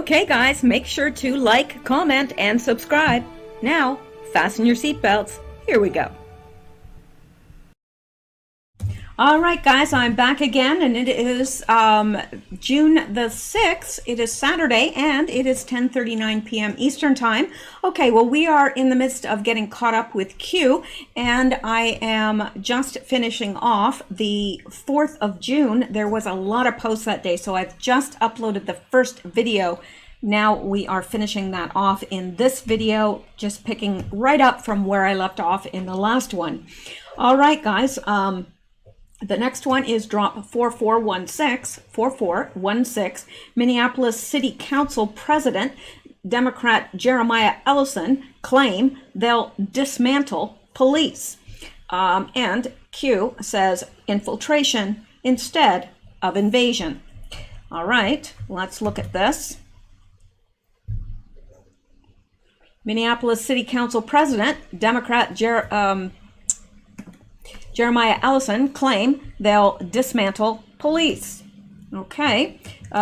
Okay, guys, make sure to like, comment, and subscribe. Now, fasten your seatbelts. Here we go. All right, guys, I'm back again, and it is June the 6th. It is Saturday, and it is 10:39 p.m. Eastern Time. Okay, well, we are in the midst of getting caught up with Q, and I am just finishing off the 4th of June. There was a lot of posts that day, so I've just uploaded the first video. Now we are finishing that off in this video, just picking right up from where I left off in the last one. All right, guys. The next one is drop 4416, Minneapolis City Council President, Democrat Jeremiah Ellison, claim they'll dismantle police. And Q says infiltration instead of invasion. All right, let's look at this. Minneapolis City Council President, Democrat Jeremiah Ellison claim they'll dismantle police. Okay.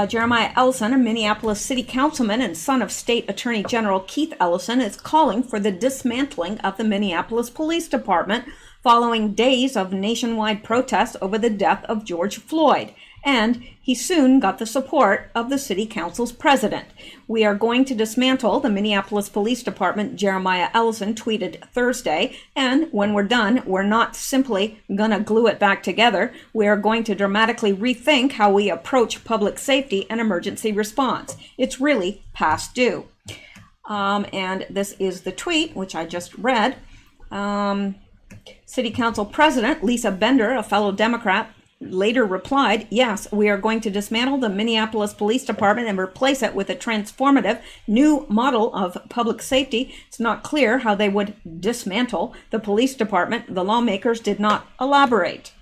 Jeremiah Ellison, a Minneapolis City Councilman and son of State Attorney General Keith Ellison, is calling for the dismantling of the Minneapolis Police Department following days of nationwide protests over the death of George Floyd. And he soon got the support of the city council's president. "We are going to dismantle the Minneapolis Police Department," Jeremiah Ellison tweeted Thursday. "And when we're done, we're not simply gonna glue it back together. We are going to dramatically rethink how we approach public safety and emergency response. It's really past due." And this is the tweet, which I just read. City Council President Lisa Bender, a fellow Democrat, later replied, "Yes, we are going to dismantle the Minneapolis Police Department and replace it with a transformative new model of public safety. It's not clear how they would dismantle the police department. The lawmakers did not elaborate."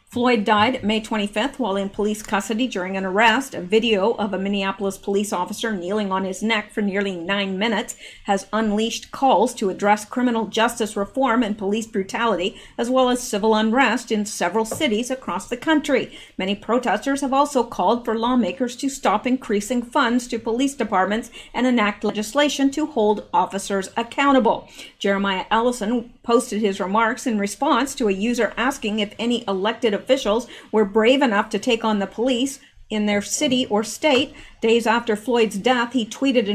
Floyd died May 25th while in police custody during an arrest. A video of a Minneapolis police officer kneeling on his neck for nearly 9 minutes has unleashed calls to address criminal justice reform and police brutality, as well as civil unrest in several cities across the country. Many protesters have also called for lawmakers to stop increasing funds to police departments and enact legislation to hold officers accountable. Jeremiah Ellison posted his remarks in response to a user asking if any elected officials were brave enough to take on the police in their city or state. Days after Floyd's death, he tweeted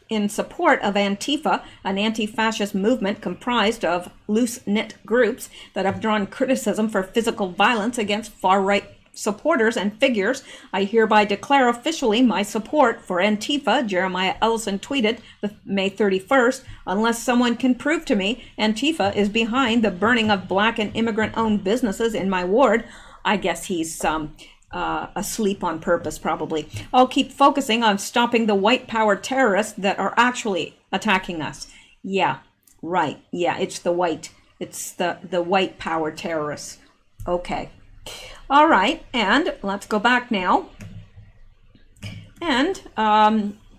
in support of Antifa, an anti-fascist movement comprised of loose-knit groups that have drawn criticism for physical violence against far-right supporters and figures. "I hereby declare officially my support for Antifa," Jeremiah Ellison tweeted May 31st. "Unless someone can prove to me Antifa is behind the burning of Black and immigrant-owned businesses in my ward." I guess he's asleep on purpose, probably. "I'll keep focusing on stopping the white power terrorists that are actually attacking us." Yeah, right. Yeah, it's the white power terrorists. Okay. All right, and let's go back now. And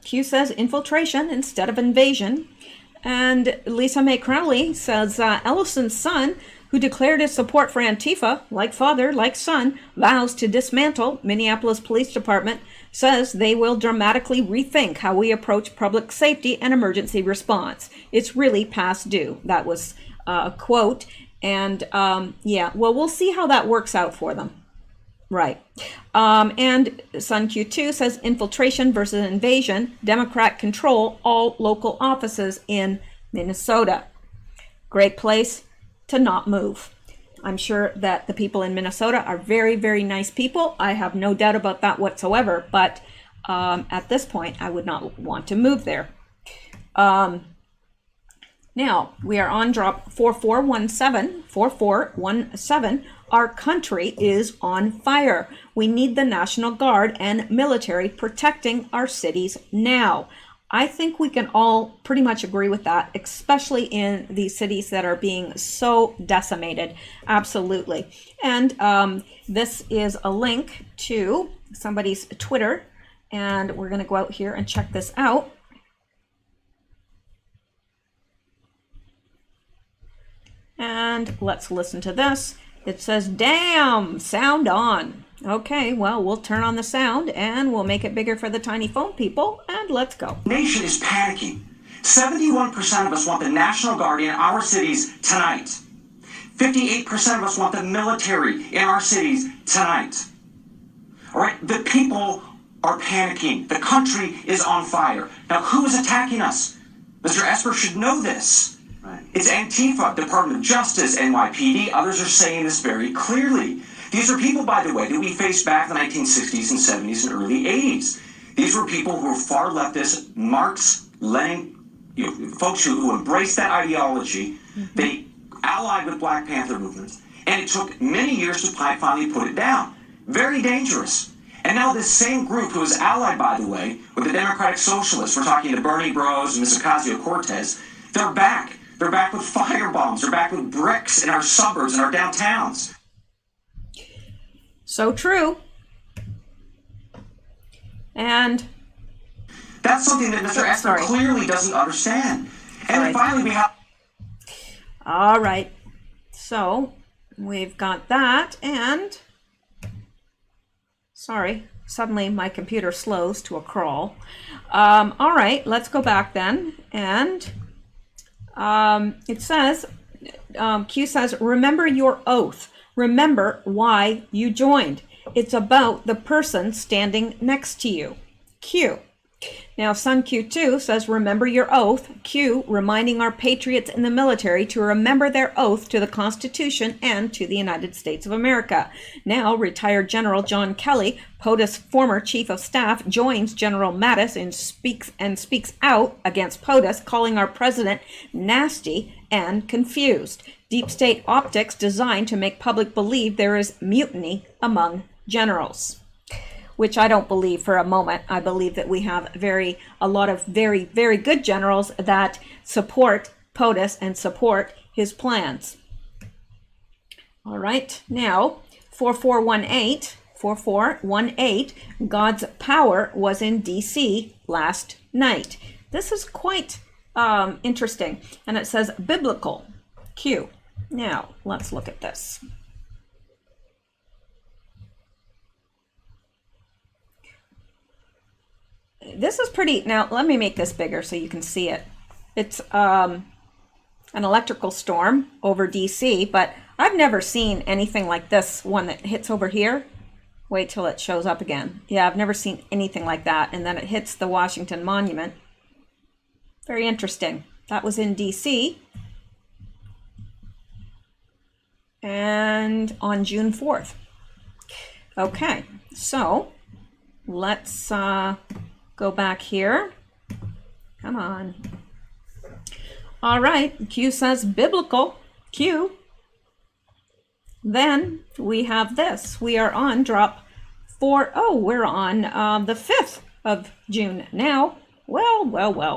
Q says infiltration instead of invasion. And Lisa Mae Crowley says Ellison's son, who declared his support for Antifa, like father, like son, vows to dismantle Minneapolis Police Department, says they will dramatically rethink how we approach public safety and emergency response. "It's really past due." That was a quote. And yeah, well, we'll see how that works out for them. Right. And Sun Q2 says infiltration versus invasion. Democrat control all local offices in Minnesota. Great place to not move. I'm sure that the people in Minnesota are very, very nice people. I have no doubt about that whatsoever. But at this point, I would not want to move there. Now, we are on drop 4417. Our country is on fire. We need the National Guard and military protecting our cities now. I think we can all pretty much agree with that, especially in these cities that are being so decimated. Absolutely. And this is a link to somebody's Twitter, and we're going to go out here and check this out. And let's listen to this. It says, "Damn, sound on." Okay, well, we'll turn on the sound and we'll make it bigger for the tiny phone people, and let's go. The nation is panicking. 71% of us want the National Guard in our cities tonight. 58% of us want the military in our cities tonight. All right, the people are panicking. The country is on fire. Now, who is attacking us? Mr. Esper should know this. Right. It's Antifa, Department of Justice, NYPD. Others are saying this very clearly. These are people, by the way, that we faced back in the 1960s and 70s and early 80s. These were people who were far leftist, Marx, Lenin, folks who embraced that ideology. Mm-hmm. They allied with Black Panther movements, and it took many years to finally put it down. Very dangerous. And now this same group, who is allied, by the way, with the Democratic Socialists, we're talking to Bernie Bros and Ms. Ocasio-Cortez, they're back. They're back with firebombs. They're back with bricks in our suburbs and our downtowns. So true. And that's something that Mr. Esper clearly doesn't understand. And then finally we have... All right. So we've got that, and... Sorry, suddenly my computer slows to a crawl. All right, let's go back then. And it says, Q says, remember your oath. Remember why you joined. It's about the person standing next to you. Q. Now, Son Q2 says, remember your oath. Q, reminding our patriots in the military to remember their oath to the Constitution and to the United States of America. Now, retired General John Kelly, POTUS former chief of staff, joins General Mattis and speaks out against POTUS, calling our president nasty and confused. Deep state optics designed to make public believe there is mutiny among generals, which I don't believe for a moment. I believe that we have a lot of very, very good generals that support POTUS and support his plans. All right, now 4418, God's power was in DC last night. This is quite interesting, and it says biblical. Q. Now let's look at this. This is pretty. Now let me make this bigger so you can see it. It's an electrical storm over DC, but I've never seen anything like this one that hits over here. Wait till it shows up again. Yeah, I've never seen anything like that. And then it hits the Washington Monument. Very interesting. That was in DC. And on June 4th. Okay, so let's go back here. Come on. All right, Q says biblical. Q. Then we have this. We are on drop 4. Oh, we're on the 5th of June now. Well.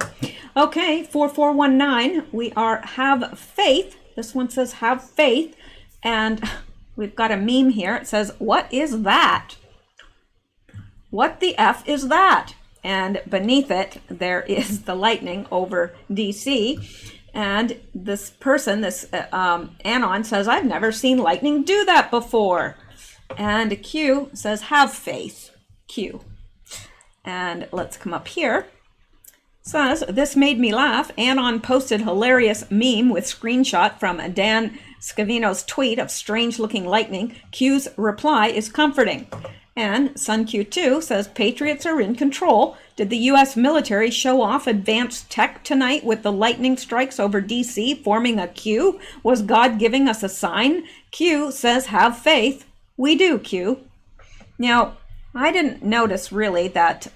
Okay, 4419. We are have faith. This one says have faith. And we've got a meme here. It says, what is that? What the F is that? And beneath it, there is the lightning over DC. And this person, this Anon, says, I've never seen lightning do that before. And Q says, have faith. Q. And let's come up here. Says, this made me laugh. Anon posted hilarious meme with screenshot from Dan Scavino's tweet of strange looking lightning. Q's reply is comforting. And Sun Q2 says, Patriots are in control. Did the U.S. military show off advanced tech tonight with the lightning strikes over D.C. forming a Q? Was God giving us a sign? Q says, have faith. We do, Q. Now, I didn't notice really that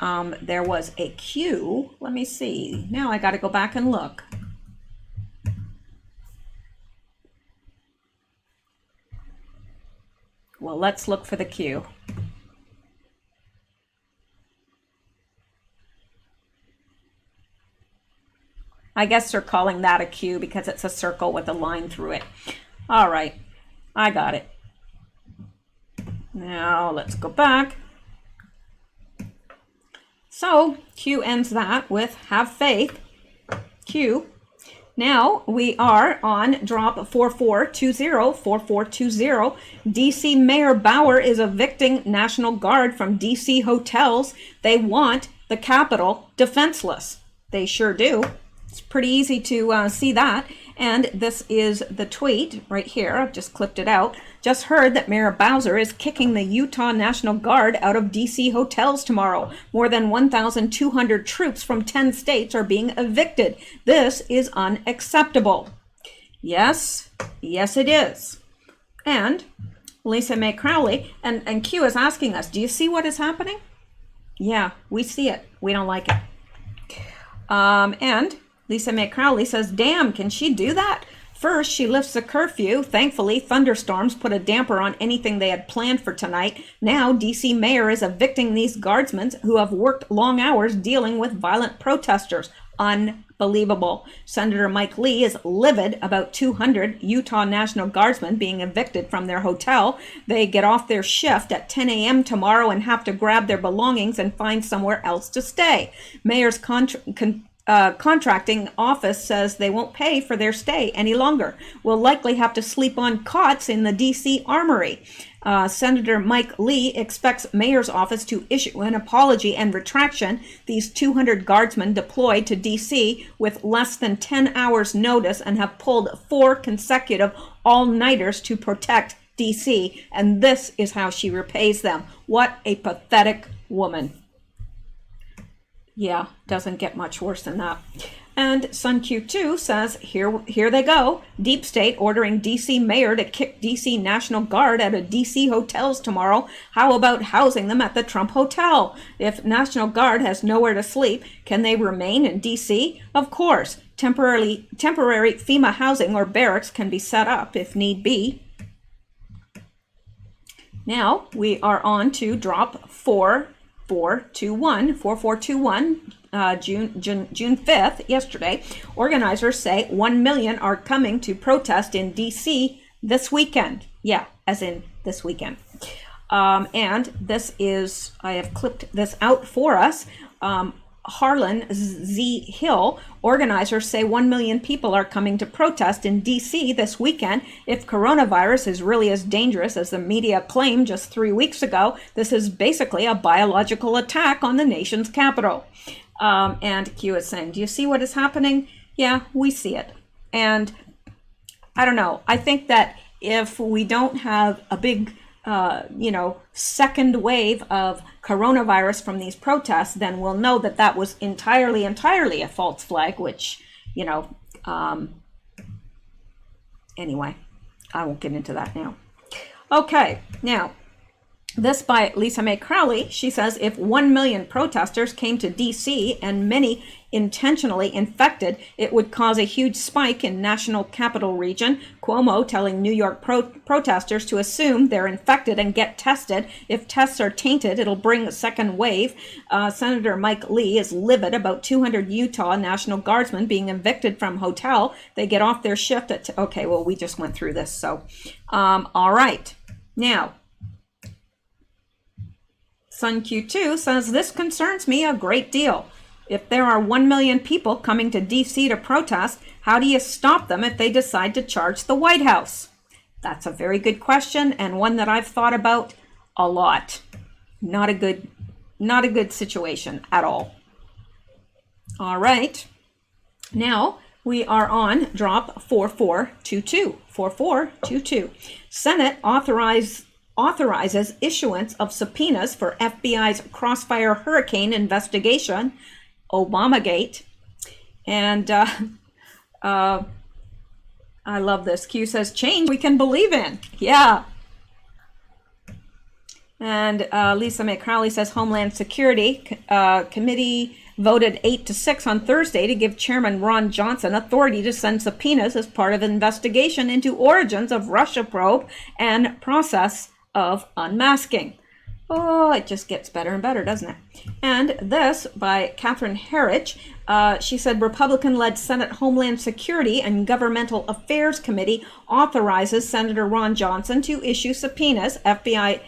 there was a Q. Let me see. Now I got to go back and look. Well, let's look for the Q. I guess they're calling that a Q because it's a circle with a line through it. All right, I got it. Now let's go back. So Q ends that with have faith. Q. Now we are on drop 4420. DC Mayor Bauer is evicting National Guard from DC hotels. They want the Capitol defenseless. They sure do. It's pretty easy to see that. And this is the tweet right here. I've just clipped it out. Just heard that Mayor Bowser is kicking the Utah National Guard out of DC hotels tomorrow. More than 1,200 troops from 10 states are being evicted. This is unacceptable. Yes, yes it is. And Lisa Mae Crowley, and Q is asking us, do you see what is happening? Yeah, we see it. We don't like it. And Lisa Mae Crowley says, damn, can she do that? First, she lifts the curfew. Thankfully, thunderstorms put a damper on anything they had planned for tonight. Now, DC mayor is evicting these guardsmen who have worked long hours dealing with violent protesters. Unbelievable. Senator Mike Lee is livid about 200 Utah National Guardsmen being evicted from their hotel. They get off their shift at 10 a.m. tomorrow and have to grab their belongings and find somewhere else to stay. Mayor's contracting office says they won't pay for their stay any longer. Will likely have to sleep on cots in the DC Armory. Senator Mike Lee expects mayor's office to issue an apology and retraction. These 200 guardsmen deployed to DC with less than 10 hours notice and have pulled 4 consecutive all-nighters to protect DC. And this is how she repays them. What a pathetic woman. Yeah, doesn't get much worse than that. And SunQ2 says, here they go. Deep State ordering DC mayor to kick DC National Guard out of DC hotels tomorrow. How about housing them at the Trump Hotel? If National Guard has nowhere to sleep, can they remain in DC? Of course. Temporary FEMA housing or barracks can be set up if need be. Now we are on to drop 4421, June 5th, yesterday. Organizers say 1 million are coming to protest in DC this weekend. Yeah, as in this weekend. And this is, I have clipped this out for us. Harlan Z. Hill, organizers say 1 million people are coming to protest in DC this weekend. If coronavirus is really as dangerous as the media claimed just 3 weeks ago, this is basically a biological attack on the nation's capital. And Q is saying, do you see what is happening? Yeah, we see it. And I don't know. I think that if we don't have a big second wave of coronavirus from these protests, then we'll know that that was entirely a false flag, which, anyway, I won't get into that now. Okay, now, this by Lisa Mae Crowley. She says if 1 million protesters came to DC and many intentionally infected, it would cause a huge spike in national capital region. Cuomo telling New York protesters to assume they're infected and get tested. If tests are tainted, it'll bring a second wave. Senator Mike Lee is livid about 200 Utah National Guardsmen being evicted from hotel. They get off their shift at okay, well, we just went through this, so all right. Now, SunQ2 says, this concerns me a great deal. If there are 1 million people coming to DC to protest, how do you stop them if they decide to charge the White House? That's a very good question, and one that I've thought about a lot. Not a good situation at all. All right. Now we are on drop 4422. Senate authorizes issuance of subpoenas for FBI's Crossfire Hurricane investigation, Obamagate. And I love this. Q says, change we can believe in. Yeah. And Lisa Mae Crowley says, Homeland Security Committee voted 8-6 on Thursday to give Chairman Ron Johnson authority to send subpoenas as part of an investigation into origins of Russia probe and process of unmasking. Oh, it just gets better and better, doesn't it? And this by Catherine Herridge. She said Republican-led Senate Homeland Security and Governmental Affairs Committee authorizes Senator Ron Johnson to issue subpoenas, FBI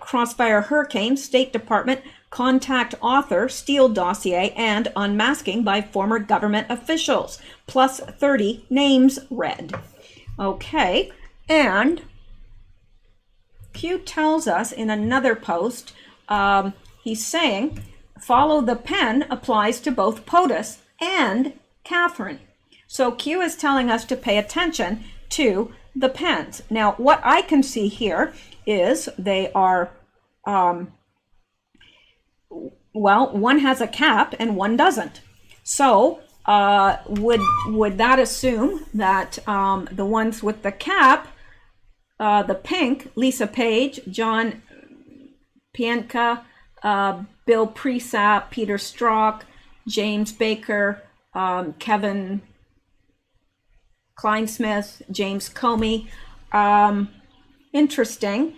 Crossfire Hurricane, State Department contact author, Steele dossier, and unmasking by former government officials, plus 30 names read. Okay, and Q tells us in another post, he's saying, follow the pen applies to both POTUS and Catherine. So Q is telling us to pay attention to the pens. Now, what I can see here is they are, well, one has a cap and one doesn't. So would that assume that the ones with the cap, the pink, Lisa Page, John Pienka, Bill Presap, Peter Strzok, James Baker, Kevin Kleinsmith, James Comey. Interesting.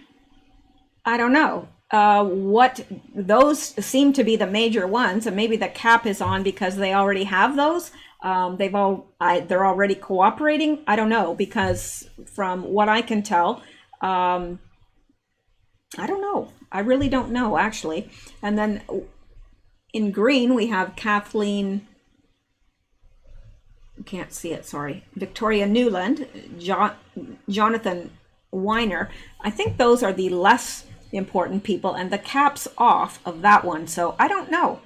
I don't know. What those seem to be the major ones, and maybe the cap is on because they already have those. They're already cooperating. I don't know, because from what I can tell, I don't know. I really don't know, actually. And then in green we have Kathleen. Can't see it. Sorry, Victoria Newland, Jonathan Weiner. I think those are the less important people, and the cap's off of that one. So I don't know.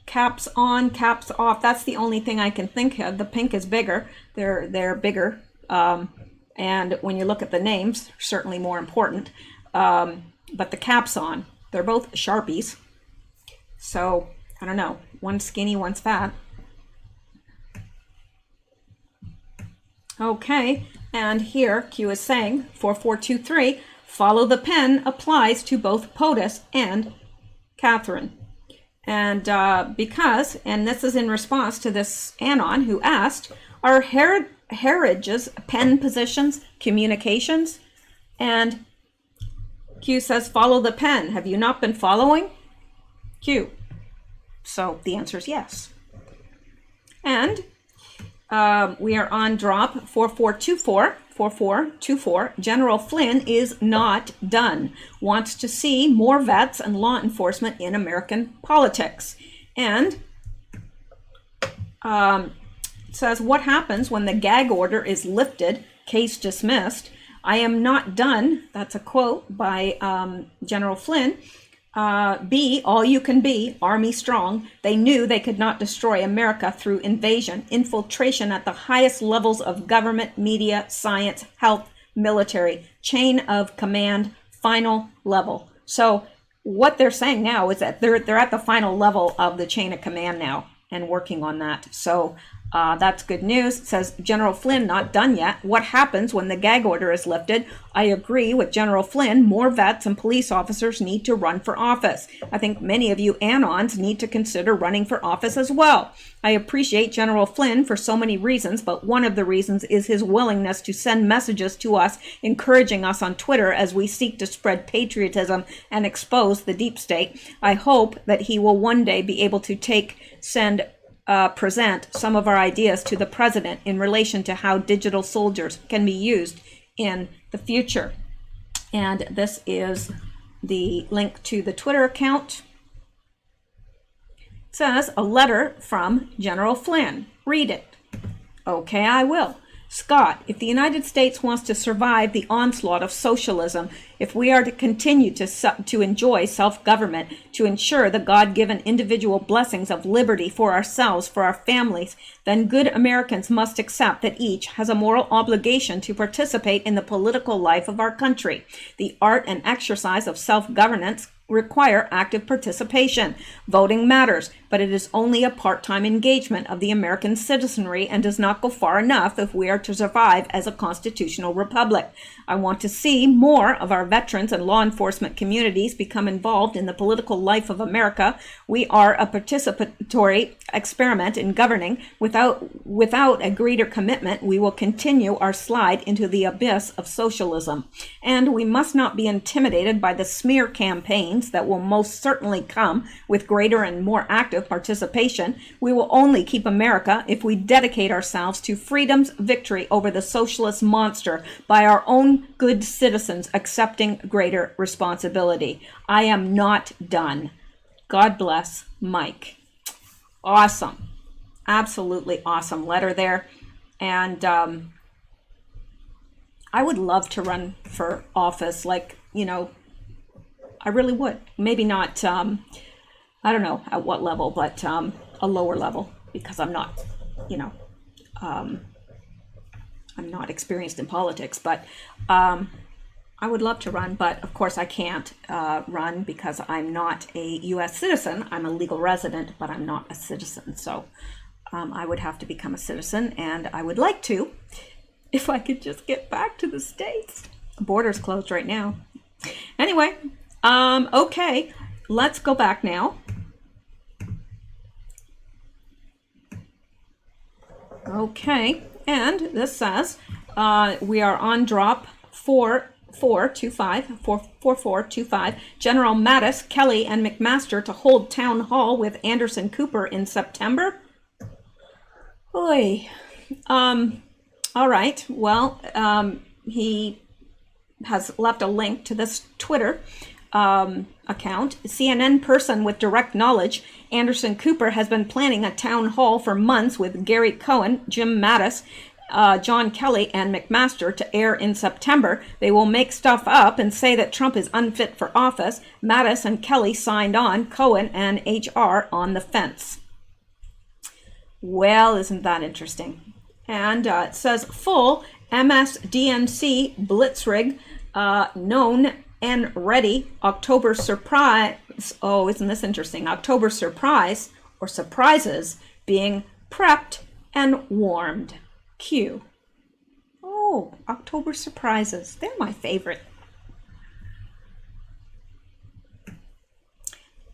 Caps on, caps off. That's the only thing I can think of. The pink is bigger. They're bigger. And when you look at the names, certainly more important. But the cap's on. They're both Sharpies. So I don't know. One's skinny, one's fat. Okay, and here Q is saying 4423. Follow the pen applies to both POTUS and Catherine. And because, and this is in response to this Anon who asked, are Heritage's pen positions communications? And Q says, follow the pen. Have you not been following? Q. So the answer is yes. And we are on drop 4424. General Flynn is not done. Wants to see more vets and law enforcement in American politics. And says, what happens when the gag order is lifted? Case dismissed. I am not done. That's a quote by General Flynn. Be all you can be, Army strong. They knew they could not destroy America through invasion, infiltration at the highest levels of government, media, science, health, military, chain of command, final level. So what they're saying now is that they're at the final level of the chain of command now and working on that. So that's good news. It says, General Flynn not done yet. What happens when the gag order is lifted? I agree with General Flynn. More vets and police officers need to run for office. I think many of you Anons need to consider running for office as well. I appreciate General Flynn for so many reasons, but one of the reasons is his willingness to send messages to us, encouraging us on Twitter as we seek to spread patriotism and expose the deep state. I hope that he will one day be able to present some of our ideas to the president in relation to how digital soldiers can be used in the future. And this is the link to the Twitter account. It says, a letter from General Flynn. Read it. Okay, I will. Scott, if the United States wants to survive the onslaught of socialism, if we are to continue to enjoy self-government, to ensure the God-given individual blessings of liberty for ourselves, for our families, then good Americans must accept that each has a moral obligation to participate in the political life of our country. The art and exercise of self-governance require active participation. Voting matters, but it is only a part-time engagement of the American citizenry and does not go far enough if we are to survive as a constitutional republic. I want to see more of our veterans and law enforcement communities become involved in the political life of America. We are a participatory experiment in governing. Without a greater commitment, we will continue our slide into the abyss of socialism. And we must not be intimidated by the smear campaigns gains that will most certainly come with greater and more active participation. We will only keep America if we dedicate ourselves to freedom's victory over the socialist monster by our own good citizens accepting greater responsibility. I am not done. God bless, Mike. Awesome. Absolutely awesome letter there. And I would love to run for office, like, I really would. Maybe not, I don't know at what level, but a lower level, because I'm not, I'm not experienced in politics, but I would love to run, but of course I can't run because I'm not a U.S. citizen. I'm a legal resident, but I'm not a citizen. So I would have to become a citizen, and I would like to, if I could just get back to the States. The border's closed right now. Anyway, okay, let's go back now. Okay, and this says we are on drop 4425. General Mattis, Kelly, and McMaster to hold town hall with Anderson Cooper in September. Oy. All right, well, he has left a link to this Twitter account. CNN person with direct knowledge, Anderson Cooper has been planning a town hall for months with Gary Cohen, Jim Mattis, John Kelly, and McMaster to air in September. They will make stuff up and say that Trump is unfit for office. Mattis and Kelly signed on, Cohen and HR on the fence. Well, isn't that interesting? And it says full MSDNC Blitzkrieg known and ready. October surprise. Oh, isn't this interesting? October surprise or surprises being prepped and warmed. Q. Oh, October surprises. They're my favorite.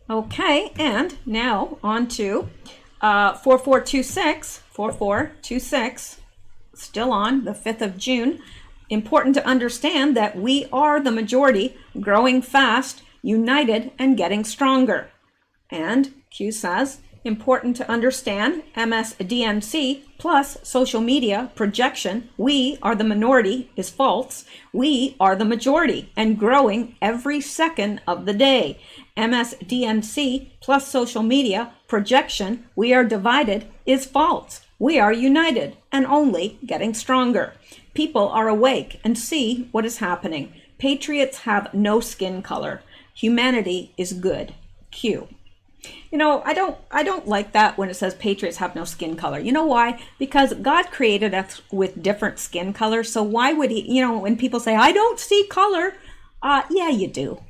Okay, and now on to 4426, still on the 5th of June. Important to understand that we are the majority, growing fast, united, and getting stronger. And Q says, important to understand MSDNC plus social media projection, we are the minority is false. We are the majority and growing every second of the day. MSDNC plus social media projection, we are divided, is false. We are united and only getting stronger. People are awake and see what is happening. Patriots have no skin color. Humanity is good. Q. I don't like that when it says patriots have no skin color. You know why? Because God created us with different skin colors. So why would he, when people say, I don't see color, yeah, you do.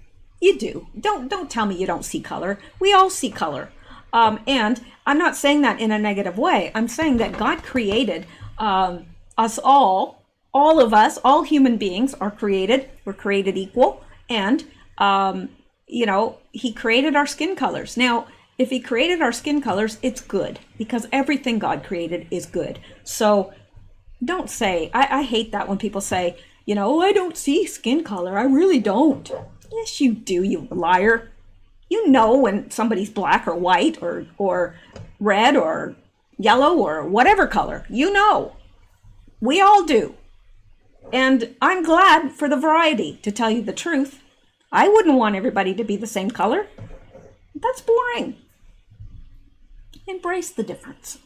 You do. Don't tell me you don't see color. We all see color. And I'm not saying that in a negative way. I'm saying that God created us all of us, all human beings are created. We're created equal. And, he created our skin colors. Now, if he created our skin colors, it's good because everything God created is good. So don't say, I hate that when people say, I don't see skin color. I really don't. Yes, you do, you liar. You know when somebody's black or white or red or yellow or whatever color. We all do. And I'm glad for the variety, to tell you the truth. I wouldn't want everybody to be the same color. That's boring. Embrace the difference.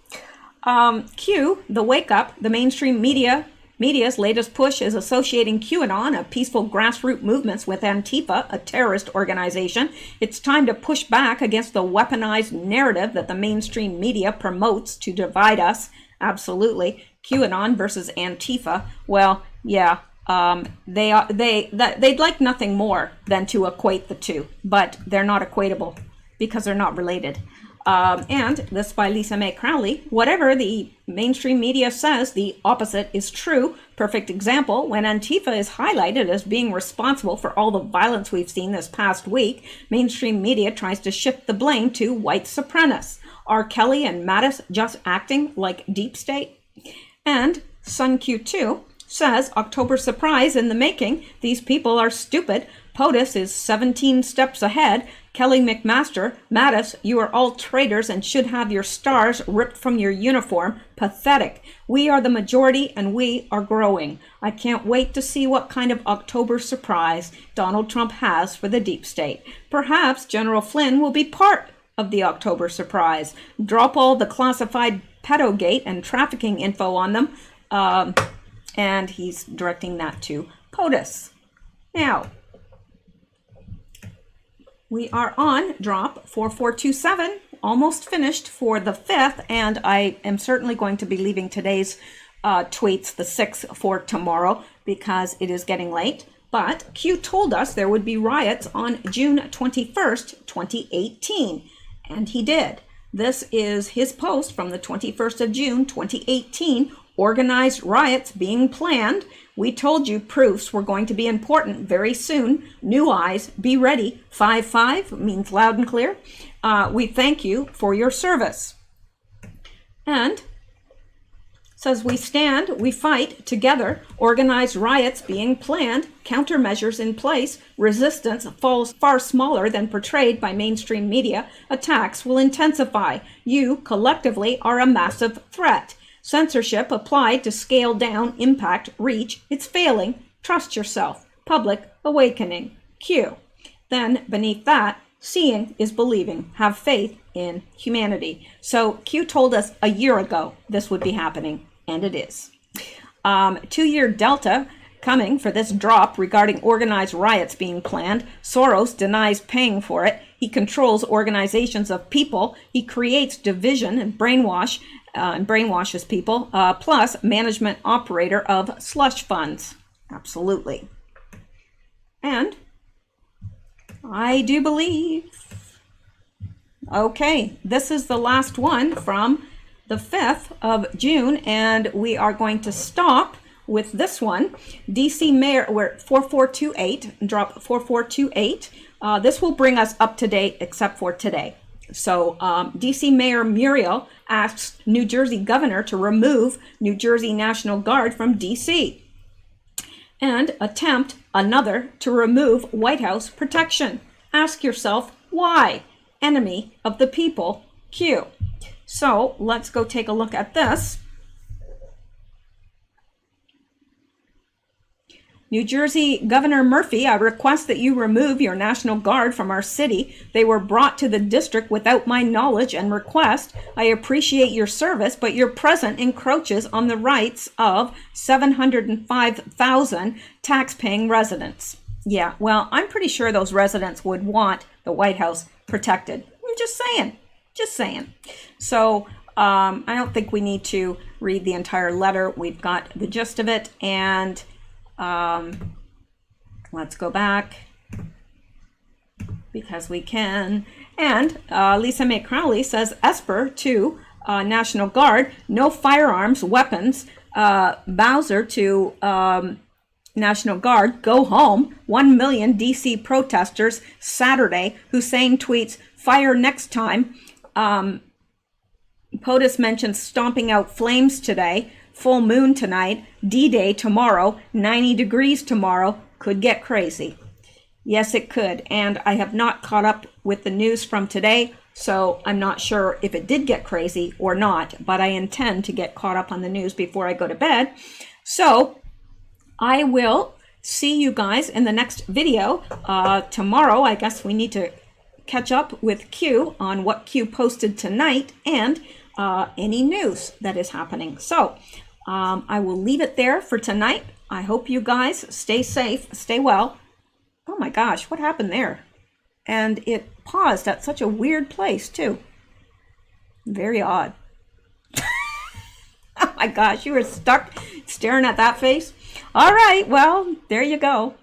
Q, the wake up, the mainstream media's latest push is associating QAnon, a peaceful grassroots movements, with Antifa, a terrorist organization. It's time to push back against the weaponized narrative that the mainstream media promotes to divide us. Absolutely. QAnon versus Antifa. Well, yeah. They'd like nothing more than to equate the two, but they're not equatable because they're not related. And this by Lisa Mae Crowley, whatever the mainstream media says, the opposite is true. Perfect example, when Antifa is highlighted as being responsible for all the violence we've seen this past week, mainstream media tries to shift the blame to white supremacists. Are Kelly and Mattis just acting like deep state? And Sun Q2, says, October surprise in the making. These people are stupid. POTUS is 17 steps ahead. Kelly McMaster, Mattis, you are all traitors and should have your stars ripped from your uniform. Pathetic. We are the majority and we are growing. I can't wait to see what kind of October surprise Donald Trump has for the deep state. Perhaps General Flynn will be part of the October surprise. Drop all the classified pedogate and trafficking info on them. And he's directing that to POTUS. Now, we are on drop 4427, almost finished for the 5th, and I am certainly going to be leaving today's tweets, the 6th, for tomorrow because it is getting late. But Q told us there would be riots on June 21st, 2018, and he did. This is his post from the 21st of June, 2018, organized riots being planned. We told you proofs were going to be important very soon. New eyes, be ready. 5-5 means loud and clear. We thank you for your service. And says we stand, we fight together. Organized riots being planned. Countermeasures in place. Resistance falls far smaller than portrayed by mainstream media. Attacks will intensify. You collectively are a massive threat. Censorship applied to scale down impact reach. It's failing. Trust yourself. Public awakening. Q. Then beneath that, seeing is believing. Have faith in humanity. So Q told us a year ago this would be happening, and it is. 2-year delta coming for this drop regarding organized riots being planned. Soros denies paying for it. He controls organizations of people. He creates division and brainwashes people, plus management operator of slush funds. Absolutely. And I do believe, okay, this is the last one from the 5th of June, and we are going to stop with this one. DC Mayor, we're 4428, drop 4428. This will bring us up to date except for today. So DC Mayor Muriel asks New Jersey governor to remove New Jersey National Guard from DC and attempt another to remove White House protection. Ask yourself why? Enemy of the people, Q. So let's go take a look at this. New Jersey Governor Murphy, I request that you remove your National Guard from our city. They were brought to the district without my knowledge and request. I appreciate your service, but your presence encroaches on the rights of 705,000 tax-paying residents. Yeah, well, I'm pretty sure those residents would want the White House protected. I'm just saying. So I don't think we need to read the entire letter. We've got the gist of it, and let's go back because we can. And Lisa May Crowley says, Esper to National Guard, no firearms, weapons. Bowser to National Guard, go home. 1 million DC protesters Saturday. Hussein tweets, fire next time. POTUS mentions stomping out flames today. Full moon tonight. D-Day tomorrow. 90 degrees tomorrow. Could get crazy. Yes, it could. And I have not caught up with the news from today, so I'm not sure if it did get crazy or not, but I intend to get caught up on the news before I go to bed. So I will see you guys in the next video. Tomorrow, I guess we need to catch up with Q on what Q posted tonight and any news that is happening. So I will leave it there for tonight. I hope you guys stay safe, stay well. Oh my gosh, what happened there? And it paused at such a weird place too. Very odd. Oh my gosh, you were stuck staring at that face. All right, well, there you go.